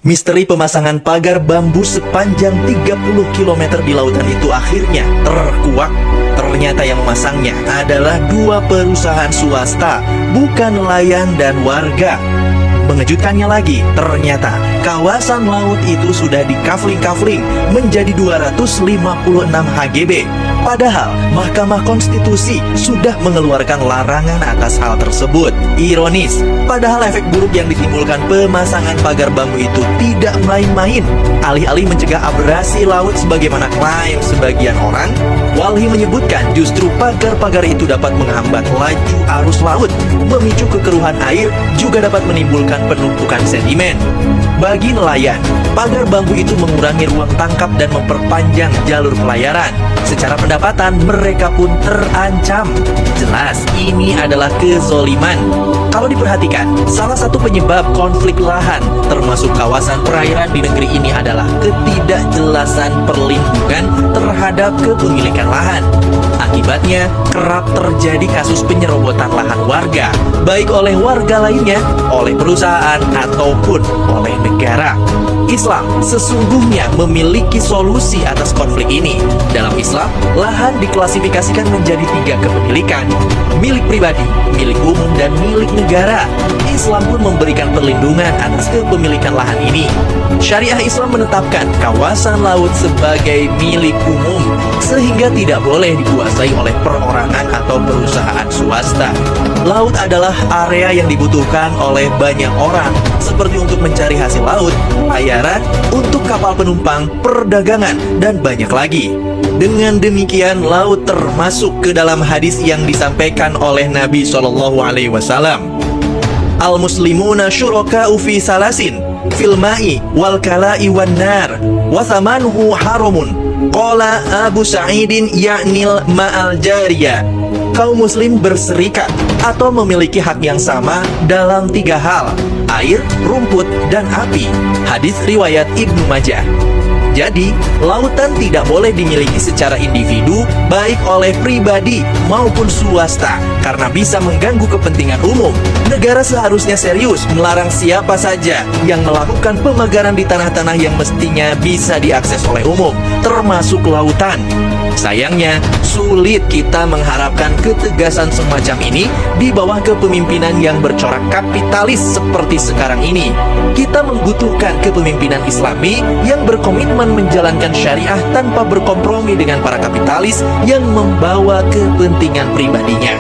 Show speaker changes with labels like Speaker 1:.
Speaker 1: Misteri pemasangan pagar bambu sepanjang 30 km di lautan itu akhirnya terkuak. Ternyata yang memasangnya adalah dua perusahaan swasta, bukan nelayan dan warga. Mengejutkannya lagi, ternyata kawasan laut itu sudah di-kafling-kafling menjadi 256 HGB. Padahal Mahkamah Konstitusi sudah mengeluarkan larangan atas hal tersebut. Ironis, padahal efek buruk yang ditimbulkan pemasangan pagar bambu itu tidak main-main. Alih-alih mencegah abrasi laut sebagaimana klaim sebagian orang, Walhi menyebutkan justru pagar-pagar itu dapat menghambat laju arus laut, memicu kekeruhan air, juga dapat menimbulkan penumpukan sedimen. Bagi nelayan, pagar bambu itu mengurangi ruang tangkap dan memperpanjang jalur pelayaran. Secara pendapatan, mereka pun terancam. Jelas, ini adalah kezoliman. Kalau diperhatikan, salah satu penyebab konflik lahan, termasuk kawasan perairan di negeri ini adalah ketidakjelasan perlindungan terhadap kepemilikan lahan. Akibatnya, kerap terjadi kasus penyerobotan lahan warga, baik oleh warga lainnya, oleh perusahaan, ataupun oleh negara. Islam sesungguhnya memiliki solusi atas konflik ini. Dalam Islam, lahan diklasifikasikan menjadi 3 kepemilikan: milik pribadi, milik umum, dan milik negara. Islam pun memberikan perlindungan atas kepemilikan lahan ini. Syariah Islam menetapkan kawasan laut sebagai milik umum, sehingga tidak boleh dikuasai oleh perorangan atau perusahaan swasta. Laut adalah area yang dibutuhkan oleh banyak orang, seperti untuk mencari hasil laut, pelayaran, untuk kapal penumpang, perdagangan, dan banyak lagi. Dengan demikian, laut termasuk ke dalam hadis yang disampaikan oleh Nabi SAW. Al-muslimuna syuraka'u fi salasin, fil ma'i wal kala'i wan nar, wa thamanuhu haramun. Qala Abu Sa'idin ya'nil ma'al jariyah. Kaum muslim berserikat atau memiliki hak yang sama dalam 3 hal: air, rumput, dan api. Hadis riwayat Ibnu Majah. Jadi, lautan tidak boleh dimiliki secara individu, baik oleh pribadi maupun swasta, karena bisa mengganggu kepentingan umum. Negara seharusnya serius melarang siapa saja yang melakukan pemagaran di tanah-tanah yang mestinya bisa diakses oleh umum, termasuk lautan. Sayangnya, sulit kita mengharapkan ketegasan semacam ini di bawah kepemimpinan yang bercorak kapitalis seperti sekarang ini. Kita membutuhkan kepemimpinan Islami yang berkomitmen menjalankan syariah tanpa berkompromi dengan para kapitalis yang membawa kepentingan pribadinya.